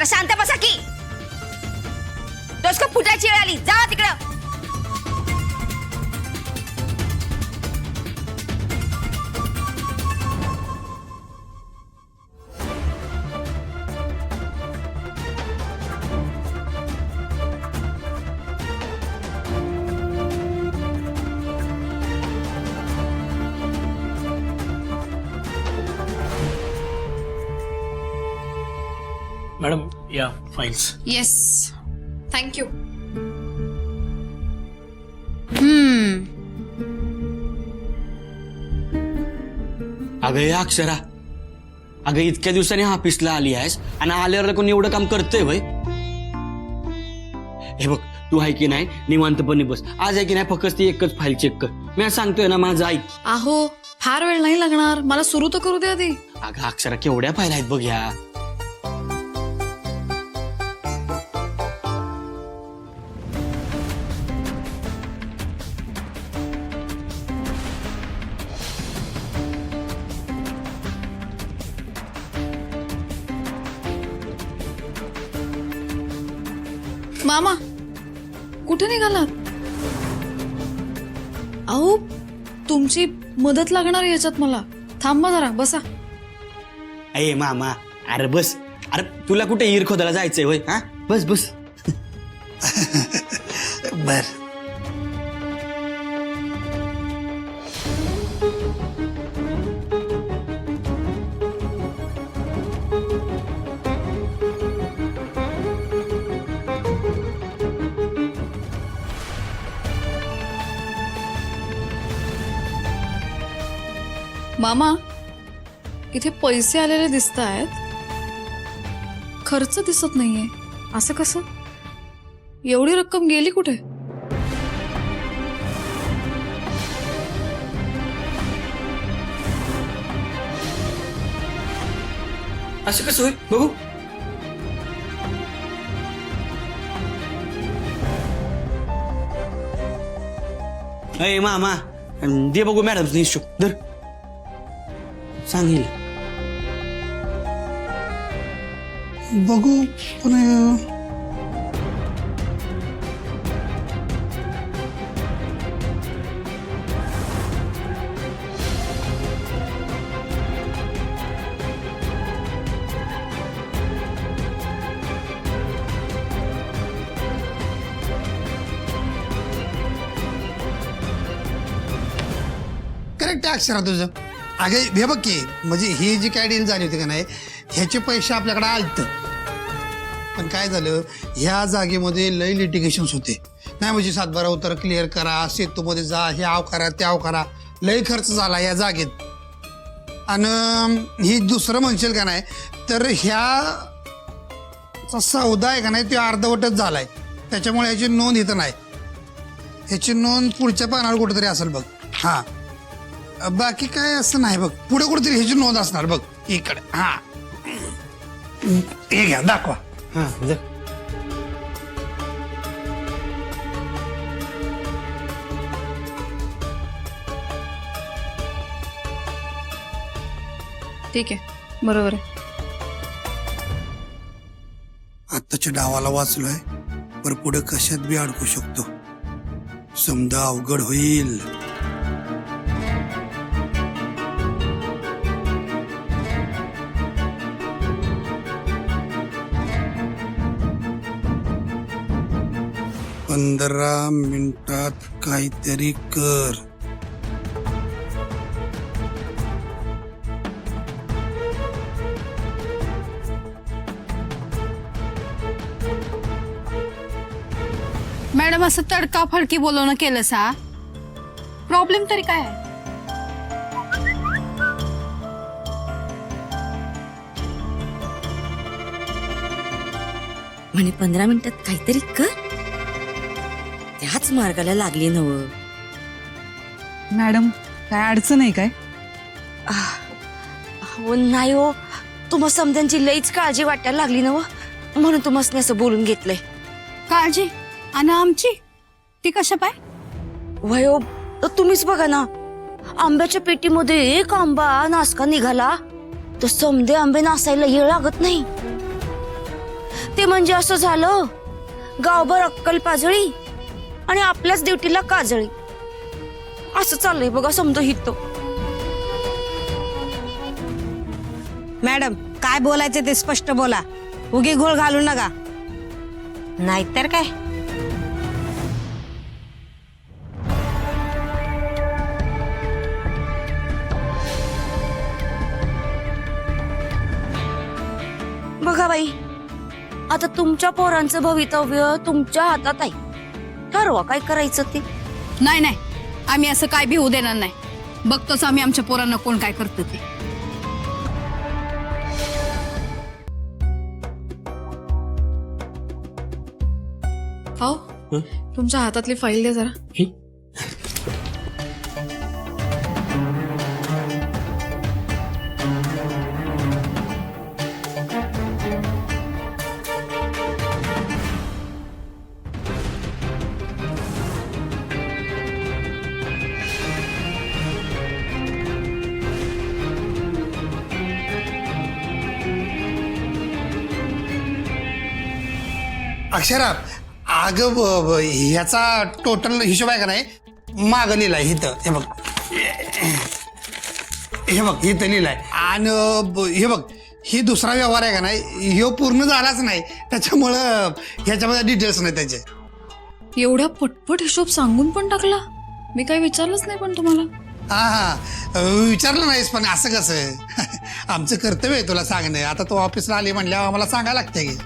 जरा शांत बसा की. डोसकं फुटायची वेळ आली. जा तिकडं. मॅडम या फाइल्स. Yes thank you. अगं हे अक्षरा, अगं इतक्या दिवसांनी ऑफिसला आली आहेस आणि आल्यावर कोणी एवढं काम करतोय भाई. हे बघ तू आहे की नाही निवांतपणे बस. आज आहे की नाही फक्त ती एकच फाईल चेक कर. मी सांगतोय ना माझं ऐक. अहो फार वेळ नाही लागणार, मला सुरू तर करू दे आधी. अगं अक्षरा केवढ्या फाईल आहेत बघ ह्या. मामा कुठे निघालात? अहो तुमची मदत लागणार याच्यात मला. थांबा जरा बसा. अये मामा अरे बस. अरे तुला कुठे हिर खोदायला जायचंय होय? हा बस बस. बर. मामा इथे पैसे आलेले दिसत आहेत, खर्च दिसत नाहीये. असं कसं? एवढी रक्कम गेली कुठे? असं कसं होय बघू. अय मामा दे बघू मॅडम हिशोब धर. सांगेल बघू पण करेक्ट आहे अक्षरा तुझं. अगे हे बघ की म्हणजे ही जी काय डील झाली होती का नाही ह्याचे पैसे आपल्याकडे आलत. पण काय झालं ह्या जागेमध्ये लय लिटिगेशन्स होते. नाही म्हणजे सातबारा उतारा क्लिअर करा, सेतूमध्ये जा, हे आव करा ते आव करा, लय खर्च झाला या जागेत. आणि ही दुसरं म्हणशील का नाही तर ह्या सौदा आहे का नाही तो अर्धवटच झालाय. त्याच्यामुळे ह्याची नोंद इथं नाही. ह्याची नोंद पुढच्या पानावर कुठेतरी असेल बघ. हां बाकी काय असं नाही बघ. पुढे कुठेतरी ह्याची नोंद असणार बघ इकडे. हा हे घ्या दाखवा. हा धर. ठीक आहे बरोबर आहे. आत्ताच्या डावाला वाचलोय पर पुढे कशात बी अडकू शकतो. समजा अवघड होईल. पंधरा मिनिटात काहीतरी कर. मॅडम असं तडकाफडकी बोलवणं केलं सा. प्रॉब्लेम तरी काय आहे? म्हणे 15 मिनिटात काहीतरी कर. त्याच मार्गाला लागली नव. मॅडम काय अडचण आहे काय? हो नाही हो, तुम्हा समजांची लईच काळजी वाटायला लागली नव, म्हणून तुम्हाला असं बोलून घेतलंय. काळजी आणि आमची ती कशा पाय? वयो तुम्हीच बघा ना, आंब्याच्या पेटीमध्ये एक आंबा नासका निघाला तर समदे आंबे नासायला येळ लागत नाही. ते म्हणजे असं झालं, गावभर अक्कल पाजळी आणि आपल्याच ड्युटीला काजळी, असं चाललंय बघा समजा हित. मॅडम काय बोलायचं ते स्पष्ट बोला, उगी घोळ घालू नका. नाहीतर काय. बघा बाई, आता तुमच्या पोरांचं भवितव्य तुमच्या हातात आहे. ठरवा काय करायचं ते. नाही नाही, आम्ही असं काय भिवू देणार नाही. बघतोच आम्ही आमच्या पोरांना कोण काय करतं ते. हो तुमच्या हातातली फाईल द्या जरा. ही? अक्षरा, अगं ह्याचा टोटल हिशोब आहे का नाही, मागं लिहिलाय इथं. हे बघ, हे बघ इथं लिहिलाय. आणि हे बघ, ही दुसरा व्यवहार आहे का नाही, ह्यो पूर्ण झालाच नाही, त्याच्यामुळं ह्याच्यामध्ये डिटेल्स नाही त्याचे. एवढा पटपट हिशोब सांगून पण टाकला. मी काही विचारलंच नाही पण तुम्हाला. हा विचारलं नाहीस, पण असं कसं आमचं कर्तव्य आहे तुला सांगणं. आता तू ऑफिसला आली म्हणल्यावर आम्हाला सांगायला लागतंय की.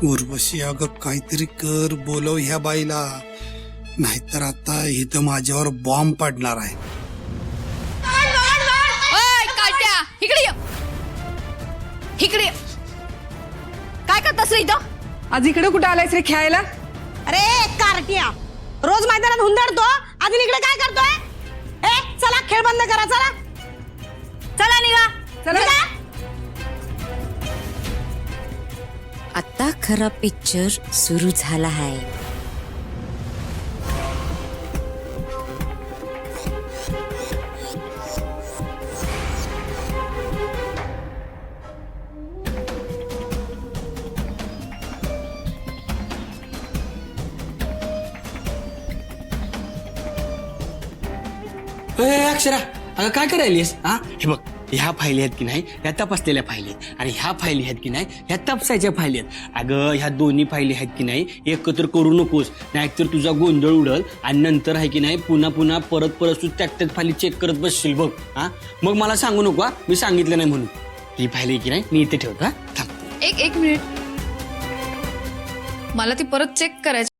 उर्वशी, अगं काहीतरी कर, बोलव ह्या बाईला, नाहीतर आता इथं माझ्यावर बॉम्ब पडणार आहे. ओय, काट्या, इकडे ये. इकडे ये. काय करतास रे इथं? आज इकडे कुठं आलायस रे खेळायला? अरे कार्टिया, रोज मैदानात हुंदडतो, अजून इकडे काय करतोय? ए चला खेळ बंद करा, चला चला निघा. चला. आता खरा पिक्चर सुरू झाला आहे. अक्षरा, अगं काय करायलीस? हा हे बघ, ह्या फायली आहेत की नाही, ह्या तपासलेल्या फायली आहेत, आणि ह्या फायली आहेत की नाही, ह्या तपासायच्या फायली आहेत. अगं ह्या दोन्ही फायली आहेत की नाही, एकत्र करू नकोस, नाहीतर तुझा गोंधळ उडल आणि नंतर आहे की नाही पुन्हा पुन्हा परत तू त्याच फायली चेक करत बसशील बघ. हा मग मला सांगू नको, हा मी सांगितलं नाही म्हणून. ही फायली आहे की नाही मी इथे ठेवतो. हा थांब. एक मिनिट, मला ती परत चेक करायची.